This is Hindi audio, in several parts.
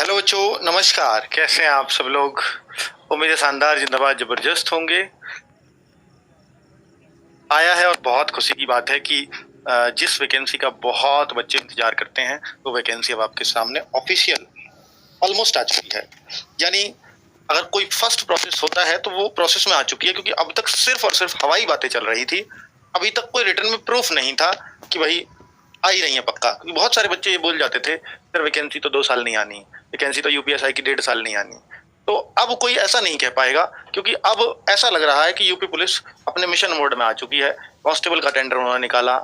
हेलो बच्चों, नमस्कार। कैसे हैं आप सब लोग? उम्मीद है शानदार, जिंदाबाद, जबरदस्त होंगे। आया है और बहुत खुशी की बात है कि जिस वैकेंसी का बहुत बच्चे इंतजार करते हैं वो वैकेंसी अब आपके सामने ऑफिशियल ऑलमोस्ट आ चुकी है। यानी अगर कोई फर्स्ट प्रोसेस होता है तो वो प्रोसेस में आ चुकी है, क्योंकि अब तक सिर्फ और सिर्फ हवाई बातें चल रही थी। अभी तक कोई रिटर्न में प्रूफ नहीं था कि भाई आ ही रही है पक्का। क्योंकि बहुत सारे बच्चे ये बोल जाते थे सर वैकेंसी तो 2 साल नहीं आनी, वैकेंसी तो यूपीएसआई की 1.5 साल नहीं आनी। तो अब कोई ऐसा नहीं कह पाएगा, क्योंकि अब ऐसा लग रहा है कि यूपी पुलिस अपने मिशन मोड में आ चुकी है। कांस्टेबल का टेंडर उन्होंने निकाला,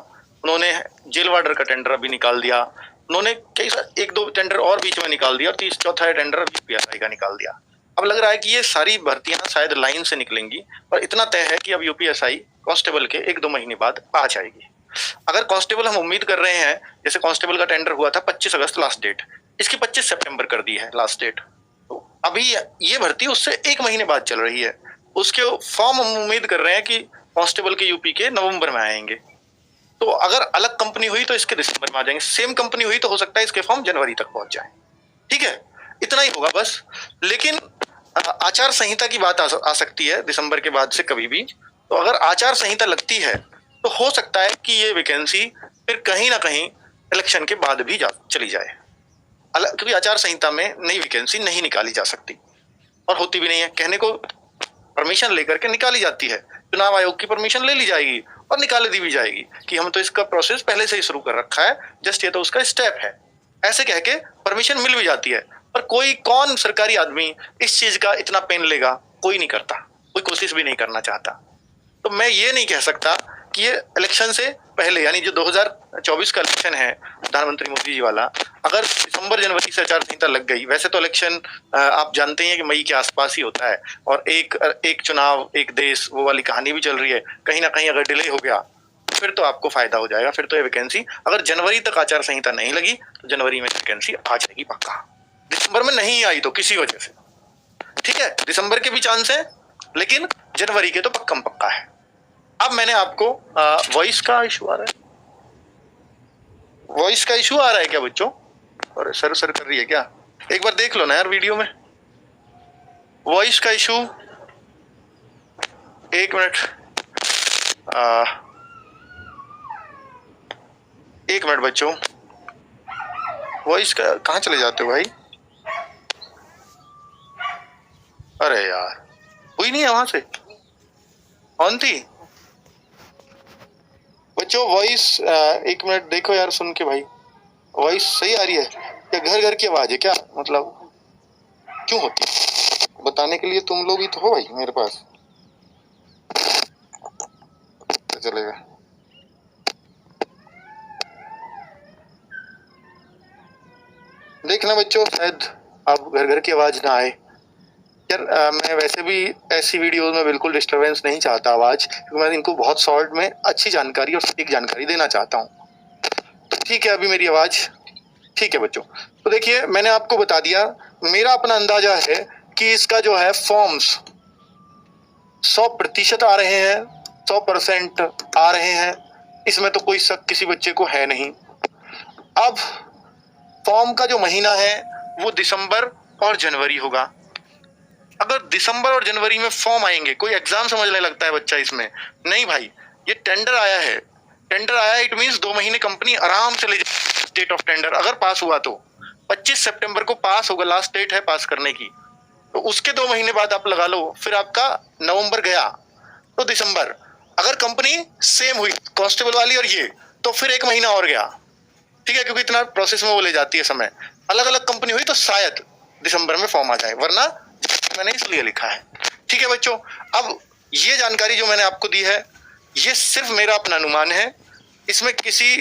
उन्होंने जेल वार्डर का टेंडर अभी निकाल दिया, उन्होंने कई 1-2 टेंडर और बीच में निकाल दिया, और चौथा टेंडर यूपीएसआई का निकाल दिया। अब लग रहा है कि ये सारी भर्तियां शायद लाइन से निकलेंगी, और इतना तय है कि अब यूपीएसआई कांस्टेबल के 1-2 महीने बाद आ जाएगी। अगर कांस्टेबल हम उम्मीद कर रहे हैं, जैसे कांस्टेबल का टेंडर हुआ था 25 अगस्त लास्ट डेट, इसकी 25 सितंबर कर दी है लास्ट डेट। तो अभी ये भर्ती उससे 1 महीने बाद चल रही है। उसके फॉर्म हम उम्मीद कर रहे हैं कि कांस्टेबल के यूपी के नवंबर में आएंगे। तो अगर अलग कंपनी हुई तो इसके दिसंबर में आ जाएंगे, सेम कंपनी हुई तो हो सकता है इसके फॉर्म जनवरी तक पहुंच जाए। ठीक है, इतना ही होगा बस। लेकिन आचार संहिता की बात आ सकती है दिसंबर के बाद से कभी भी। तो अगर आचार संहिता लगती है तो हो सकता है कि ये वैकेंसी फिर कहीं ना कहीं इलेक्शन के बाद भी चली जाए, क्योंकि आचार संहिता में नई वैकेंसी नहीं निकाली जा सकती, और होती भी नहीं है। कहने को परमिशन लेकर के निकाली जाती है, चुनाव आयोग की परमिशन ले ली जाएगी और निकाल दी भी जाएगी कि हम तो इसका प्रोसेस पहले से ही शुरू कर रखा है, जस्ट ये तो उसका स्टेप है। ऐसे कह के परमिशन मिल भी जाती है, पर कौन सरकारी आदमी इस चीज का इतना पेन लेगा? कोई नहीं करता, कोई कोशिश भी नहीं करना चाहता। तो मैं ये नहीं कह सकता कि ये इलेक्शन से पहले, यानी जो 2024 का इलेक्शन है प्रधानमंत्री मोदी जी वाला, अगर दिसंबर जनवरी से आचार संहिता लग गई। वैसे तो इलेक्शन आप जानते हैं कि मई के आसपास ही होता है, और एक चुनाव एक देश वो वाली कहानी भी चल रही है। कहीं ना कहीं अगर डिले हो गया फिर तो आपको फायदा हो जाएगा। फिर तो ये वैकेंसी अगर जनवरी तक आचार संहिता नहीं लगी तो जनवरी में वैकेंसी आ जाएगी पक्का। दिसंबर में नहीं आई तो किसी वजह से, ठीक है, दिसंबर के भी चांस है, लेकिन जनवरी के तो पक्का पक्का है। अब मैंने आपको वॉइस का इशू आ रहा है, वॉइस का इशू आ रहा है क्या बच्चों? और सर कर रही है क्या? एक बार देख लो ना यार वीडियो में, वॉइस का इशू। एक मिनट, एक मिनट बच्चों, वॉइस का कहाँ चले जाते हो भाई? अरे यार हुई नहीं है वहां से, ऑन थी बच्चों वॉइस। एक मिनट देखो यार, सुन के भाई वॉइस सही आ रही है क्या? घर घर की आवाज है क्या? मतलब क्यों होती है बताने के लिए तुम लोग ही तो हो भाई मेरे पास, तो चलेगा। देखना बच्चों, शायद अब घर घर की आवाज ना आए यार। मैं वैसे भी ऐसी वीडियोस में बिल्कुल डिस्टरबेंस नहीं चाहता आवाज, क्योंकि मैं इनको बहुत शॉर्ट में अच्छी जानकारी और सटीक जानकारी देना चाहता हूँ। तो ठीक है, अभी मेरी आवाज ठीक है बच्चों। तो देखिए, मैंने आपको बता दिया, मेरा अपना अंदाजा है कि इसका जो है फॉर्म्स 100% आ रहे हैं, 100% आ रहे हैं। इसमें तो कोई शक किसी बच्चे को है नहीं। अब फॉर्म का जो महीना है वो दिसंबर और जनवरी होगा। अगर दिसंबर और जनवरी में फॉर्म आएंगे, कोई एग्जाम समझने लगता है बच्चा इसमें, नहीं भाई, ये टेंडर आया है, टेंडर आया, इट मींस 2 महीने कंपनी आराम से ले जाए। डेट ऑफ टेंडर अगर पास हुआ तो 25 सितंबर को पास होगा, लास्ट डेट है पास करने की। तो उसके 2 महीने बाद आप लगा लो, फिर आपका नवंबर गया तो दिसंबर। अगर कंपनी सेम हुई कांस्टेबल वाली और ये, तो फिर 1 महीना और गया, ठीक है, क्योंकि इतना प्रोसेस में वो ले जाती है समय। अलग अलग कंपनी हुई तो शायद दिसंबर में फॉर्म आ जाए, वरना मैंने इसलिए लिखा है। ठीक है बच्चों, अब ये जानकारी जो मैंने आपको दी है ये सिर्फ मेरा अपना अनुमान है, इसमें किसी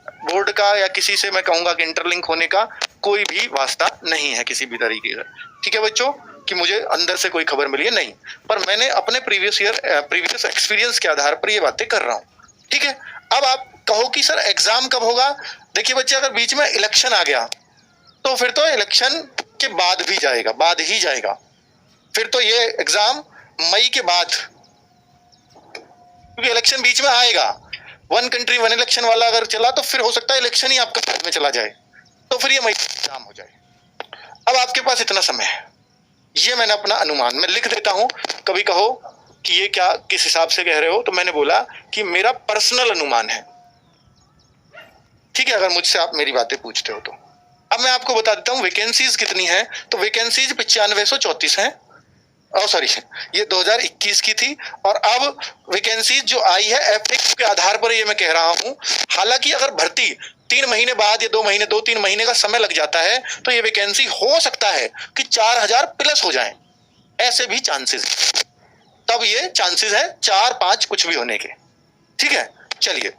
बोर्ड का या किसी से मैं कहूंगा कि इंटरलिंक होने का कोई भी वास्ता नहीं है किसी भी तरीके का। ठीक है बच्चों, कि मुझे अंदर से कोई खबर मिली है नहीं, पर मैंने अपने प्रीवियस एक्सपीरियंस के आधार पर ये बातें कर रहा हूँ। ठीक है, अब आप कहो कि सर एग्जाम कब होगा? देखिए बच्चे, अगर बीच में इलेक्शन आ गया तो फिर तो इलेक्शन के बाद भी जाएगा, बाद ही जाएगा। फिर तो ये एग्जाम मई के बाद, क्योंकि इलेक्शन बीच में आएगा। 1 कंट्री 1 इलेक्शन वाला अगर चला तो फिर हो सकता है इलेक्शन ही आपका बाद में चला जाए, तो फिर ये मई एग्जाम हो जाए। अब आपके पास इतना समय है, ये मैंने अपना अनुमान मैं लिख देता हूं। कभी कहो कि ये क्या किस हिसाब से कह रहे हो, तो मैंने बोला कि मेरा पर्सनल अनुमान है, ठीक है, अगर मुझसे आप मेरी बातें पूछते हो तो। अब मैं आपको बता देता हूँ वैकेंसीज कितनी है। तो वैकेंसीज 9534 है, सॉरी ये 2021 की थी, और अब वैकेंसीज जो आई है एफएक्यू के आधार पर ये मैं कह रहा हूं। हालांकि अगर भर्ती 3 महीने बाद या 2-3 महीने का समय लग जाता है तो ये वैकेंसी हो सकता है कि 4000 प्लस हो जाए, ऐसे भी चांसेस, तब ये चांसेस है 4-5 कुछ भी होने के, ठीक है। चलिए,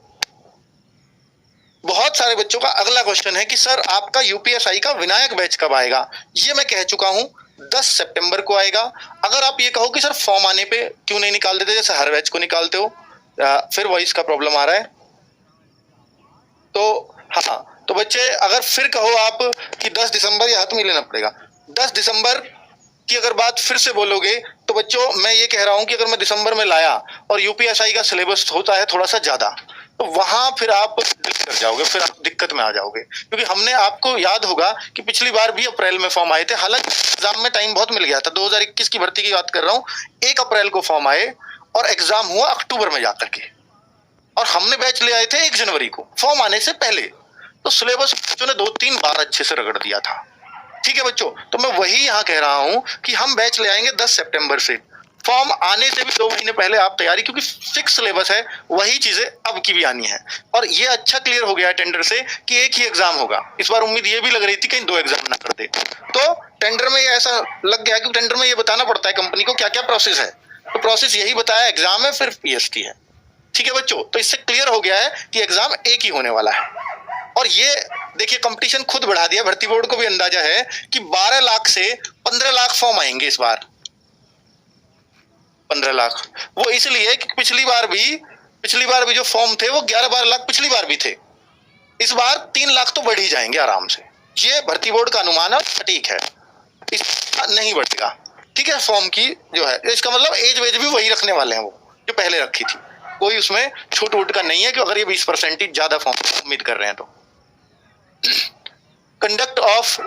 बहुत सारे बच्चों का अगला क्वेश्चन है कि सर आपका यूपीएसआई का विनायक बैच कब आएगा। ये मैं कह चुका हूं 10 सितंबर को आएगा। अगर आप ये कहो कि सर फॉर्म आने पे क्यों नहीं निकाल देते जैसे हर बैच को निकालते हो, फिर वॉइस का प्रॉब्लम आ रहा है, तो हाँ, तो बच्चे अगर फिर कहो आप कि 10 दिसंबर ये हाथ में लेना पड़ेगा, 10 दिसंबर की अगर बात फिर से बोलोगे तो बच्चों मैं ये कह रहा हूं कि अगर मैं दिसंबर में लाया और यूपीएसआई का सिलेबस होता है थोड़ा सा ज्यादा, तो वहां फिर आप डिलीट कर जाओगे, फिर आप दिक्कत में आ जाओगे, क्योंकि हमने आपको याद होगा कि पिछली बार भी अप्रैल में फॉर्म आए थे। हालांकि एग्जाम में टाइम बहुत मिल गया था, 2021 की भर्ती की बात कर रहा हूँ, 1 अप्रैल को फॉर्म आए और एग्जाम हुआ अक्टूबर में जाकर के, और हमने बैच ले आए थे 1 जनवरी को फॉर्म आने से पहले। तो सिलेबस बच्चों ने 2-3 बार अच्छे से रगड़ दिया था, ठीक है बच्चों। तो मैं वही यहाँ कह रहा हूँ कि हम बैच ले आएंगे 10 सितंबर से, फॉर्म आने से भी 2 महीने पहले आप तैयारी, क्योंकि फिक्स सिलेबस है, वही चीजें अब की भी आनी है। और ये अच्छा क्लियर हो गया है टेंडर से कि एक ही एग्जाम होगा। इस बार उम्मीद ये भी लग रही थी कहीं 2 एग्जाम ना कर दे, तो टेंडर में ऐसा लग गया कि टेंडर में ये बताना पड़ता है कंपनी को क्या क्या प्रोसेस है, तो प्रोसेस यही बताया, एग्जाम है फिर पीएसटी है, ठीक है बच्चों। तो इससे क्लियर हो गया है कि एग्जाम एक ही होने वाला है। और ये देखिए कंपटीशन खुद बढ़ा दिया, भर्ती बोर्ड को भी अंदाजा है कि 12 लाख से 15 लाख फॉर्म आएंगे इस बार। 15 लाख वो इसलिए कि पिछली बार भी जो फॉर्म थे वो 11-12 लाख पिछली बार भी थे, इस बार 3 लाख तो बढ़ ही जाएंगे आराम से। ये भर्ती बोर्ड का अनुमान है, सटीक है, इसका नहीं बढ़ेगा, ठीक है। फॉर्म की जो है इसका मतलब एज वेज भी वही रखने वाले हैं वो जो पहले रखी थी, कोई उसमें छूट वूट का नहीं है कि अगर ये 20% ही ज्यादा फॉर्म उम्मीद कर रहे हैं तो। कंडक्ट ऑफ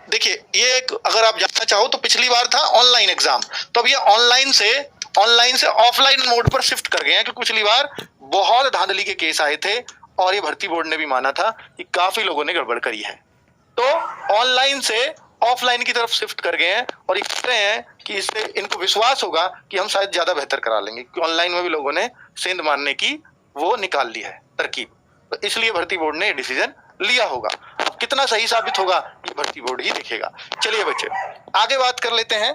देखिए ये एक अगर आप जानना चाहो तो पिछली बार था ऑनलाइन एग्जाम, तो अब ये ऑनलाइन से ऑफलाइन मोड पर शिफ्ट कर गए हैं, क्योंकि पिछली बार बहुत धांधली के केस आए थे और ये भर्ती बोर्ड ने भी माना था कि काफी लोगों ने गड़बड़ करी है, तो ऑनलाइन से ऑफलाइन की तरफ शिफ्ट कर गए हैं। और ये कह रहे हैं कि इससे इनको विश्वास होगा कि हम शायद ज्यादा बेहतर करा लेंगे, क्योंकि ऑनलाइन में भी लोगों ने सेंध मारने की वो निकाल ली है तरकीब, तो इसलिए भर्ती बोर्ड ने डिसीजन लिया होगा। अब कितना सही साबित होगा ये भर्ती बोर्ड ही देखेगा। चलिए बच्चे आगे बात कर लेते हैं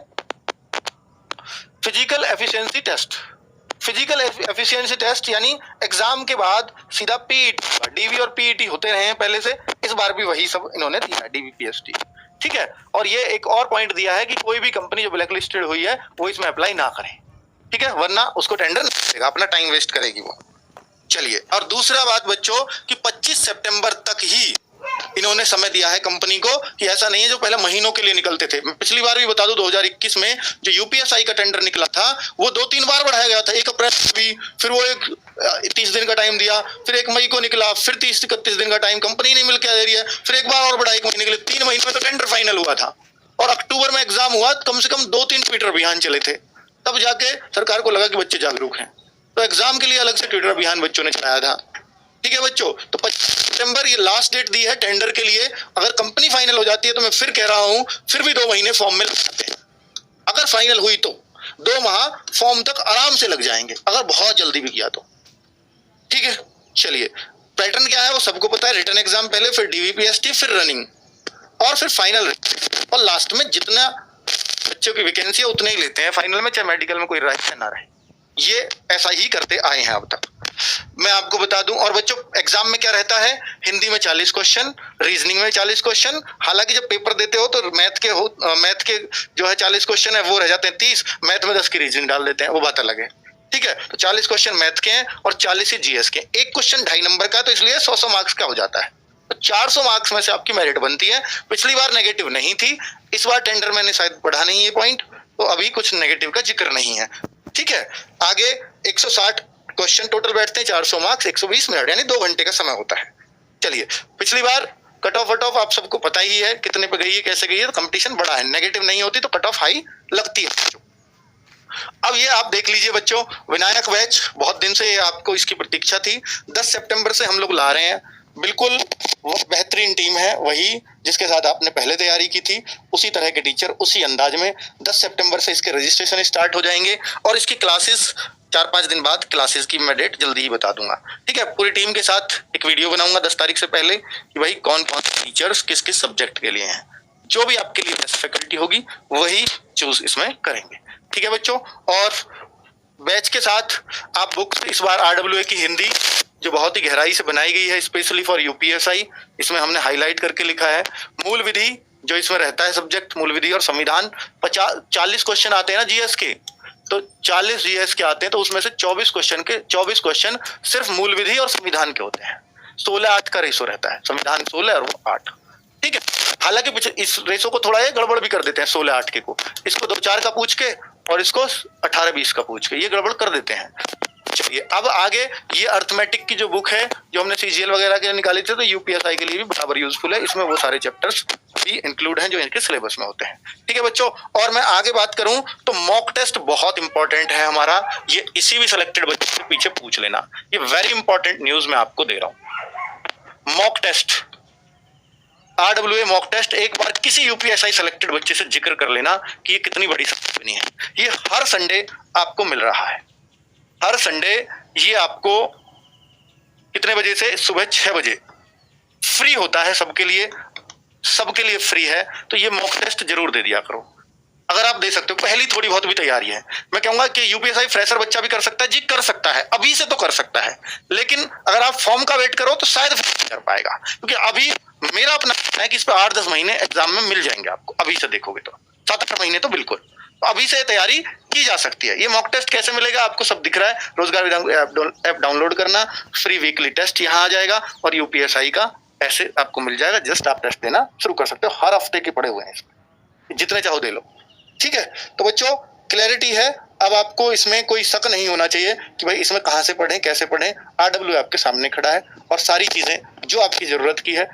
physical efficiency test. Physical efficiency test यानी एग्जाम के बाद सीधा पीईटी, डीवी और पीईटी होते रहे हैं पहले से, इस बार भी वही सब इन्होंने दिया है, डीवी पीएसटी, ठीक है। और ये एक और पॉइंट दिया है कि कोई भी कंपनी जो ब्लैक लिस्टेड हुई है वो इसमें अप्लाई ना करे, ठीक है, वरना उसको टेंडर नहीं देगा, अपना टाइम वेस्ट करेगी वो। चलिए, और दूसरा बात बच्चों कि 25 सितंबर तक ही इन्होंने समय दिया है कंपनी को, कि ऐसा नहीं है जो पहले महीनों के लिए निकलते थे। मैं पिछली बार भी बता दूं 2021 में जो यूपीएसआई का टेंडर निकला था वो 2-3 बार बढ़ाया गया था, 1 अप्रैल भी, फिर वो एक 30 दिन का टाइम दिया, फिर 1 मई को निकला, फिर 30-31 दिन का टाइम कंपनी नहीं मिलकर दे रही है, फिर एक बार और बढ़ा 1 महीने के लिए, 3 महीने में तो टेंडर फाइनल हुआ था। और अक्टूबर में एग्जाम हुआ, कम से कम 2-3 ट्विटर अभियान चले थे, तब जाके सरकार को लगा कि बच्चे जागरूक हैं, तो एग्जाम के लिए अलग से ट्विटर अभियान बच्चों ने चलाया था, ठीक है बच्चों। तो 25 सितंबर ये लास्ट डेट दी है टेंडर के लिए। अगर कंपनी फाइनल हो जाती है तो मैं फिर कह रहा हूं फिर भी 2 महीने फॉर्म में लग जाते हैं, अगर फाइनल हुई तो 2 माह फॉर्म तक आराम से लग जाएंगे, अगर बहुत जल्दी भी किया तो, ठीक है। चलिए, पैटर्न क्या है वो सबको पता है, रिटन एग्जाम पहले, फिर डीवीपीएसटी, फिर रनिंग, और फिर फाइनल, और लास्ट में जितना बच्चों की वैकेंसी है उतने ही लेते हैं फाइनल में, चाहे मेडिकल में कोई रहे या ना रहे, ये ऐसा ही करते आए हैं अब तक, मैं आपको बता दूं। और बच्चों एग्जाम में क्या रहता है, हिंदी में 40 क्वेश्चन, रीजनिंग में 40 क्वेश्चन, हालांकि जब पेपर देते हो तो मैथ के जो है 40 क्वेश्चन है वो रह जाते हैं 30, मैथ में 10 की रीजनिंग डाल देते हैं, वो बात अलग है, ठीक है। तो 40 क्वेश्चन मैथ के हैं और 40 ही जीएस के, एक क्वेश्चन 2.5 नंबर का, तो इसलिए 100 मार्क्स का हो जाता है, तो 400 मार्क्स में से आपकी मेरिट बनती है। पिछली बार नेगेटिव नहीं थी, इस बार टेंडर मैंने शायद बढ़ा नहीं ये पॉइंट, तो अभी कुछ नेगेटिव का जिक्र नहीं है, ठीक है। आगे 160 क्वेश्चन टोटल बैठते हैं, 400 मार्क्स, 120 मिनट यानी 2 घंटे का समय होता है। चलिए, पिछली बार कट ऑफ आप सबको पता ही है कितने पे गई है, कैसे गई है, तो कंपटीशन बड़ा है, नेगेटिव नहीं होती तो कट ऑफ हाई लगती है बच्चों। अब ये आप देख लीजिए बच्चों, विनायक बैच बहुत दिन से आपको इसकी प्रतीक्षा थी, 10 सितंबर से हम लोग ला रहे हैं। बिल्कुल वो बेहतरीन टीम है, वही जिसके साथ आपने पहले तैयारी की थी, उसी तरह के टीचर, उसी अंदाज में 10 सितंबर से इसके रजिस्ट्रेशन स्टार्ट हो जाएंगे और इसकी क्लासेस 4-5 दिन बाद क्लासेस की मैं डेट जल्दी ही बता दूंगा। ठीक है, पूरी टीम के साथ एक वीडियो बनाऊंगा 10 तारीख से पहले कि भाई कौन कौन से टीचर्स किस किस सब्जेक्ट के लिए हैं। जो भी आपके लिए बेस्ट फैकल्टी होगी वही चूज इसमें करेंगे। ठीक है बच्चों, और बैच के साथ आप बुक्स इस बार RWA की हिंदी जो बहुत ही गहराई से बनाई गई है स्पेशली फॉर यूपीएसआई, इसमें हमने हाईलाइट करके लिखा है। मूल विधि जो इसमें रहता है सब्जेक्ट, मूल विधि और संविधान, 40 क्वेश्चन आते हैं ना जीएस के, तो 40 जीएस के आते हैं, तो उसमें से 24 क्वेश्चन सिर्फ मूल विधि और संविधान के होते हैं। 16-8 का रेशो रहता है, संविधान 16 और वो 8। ठीक है, हालांकि इस रेशो को थोड़ा ये गड़बड़ भी कर देते हैं 16-8 के को, इसको 2-4 का पूछ के और इसको 18-20 का पूछ के ये गड़बड़ कर देते हैं। चलिए अब आगे, ये अर्थमेटिक की जो बुक है जो हमने सीजीएल वगैरह के निकाली थी, तो यूपीएसआई के लिए भी बराबर यूजफुल है, इसमें वो सारे चैप्टर्स भी इंक्लूड हैं जो इनके सिलेबस में होते हैं। ठीक है बच्चों, और मैं आगे बात करूं तो मॉक टेस्ट बहुत इंपॉर्टेंट है हमारा, ये इसी भी सिलेक्टेड बच्चे से पीछे पूछ लेना, ये वेरी इंपॉर्टेंट न्यूज मैं आपको दे रहा हूं। Mock test, RWA mock test, एक बार किसी यूपीएसआई सिलेक्टेड बच्चे से जिक्र कर लेना कि ये कितनी बड़ी कंपनी है। ये हर संडे आपको मिल रहा है, हर संडे ये आपको कितने बजे से, सुबह 6 बजे फ्री होता है सबके लिए फ्री है। तो ये मॉक टेस्ट जरूर दे दिया करो अगर आप दे सकते हो, पहली थोड़ी बहुत भी तैयारी है। मैं कहूंगा कि यूपीएसआई फ्रेशर बच्चा भी कर सकता है जी, कर सकता है, अभी से तो कर सकता है, लेकिन अगर आप फॉर्म का वेट करो तो शायद कर पाएगा, क्योंकि अभी मेरा अपना है कि इस पर 8-10 महीने एग्जाम में मिल जाएंगे आपको, अभी से देखोगे तो 7-8 महीने तो बिल्कुल, तो अभी से तैयारी की जा सकती है। ये मॉक टेस्ट कैसे मिलेगा आपको सब दिख रहा है, रोजगार ऐप डाउनलोड करना, फ्री वीकली टेस्ट यहाँ आ जाएगा और यूपीएसआई का ऐसे आपको मिल जाएगा, जस्ट आप टेस्ट देना शुरू कर सकते हो, हर हफ्ते के पड़े हुए हैं इसमें, जितने चाहो दे लो। ठीक है, तो बच्चों क्लैरिटी है, अब आपको इसमें कोई शक नहीं होना चाहिए कि भाई इसमें कहाँ से पढ़ें, कैसे पढ़ें। RWA आपके सामने खड़ा है और सारी चीजें जो आपकी जरूरत की है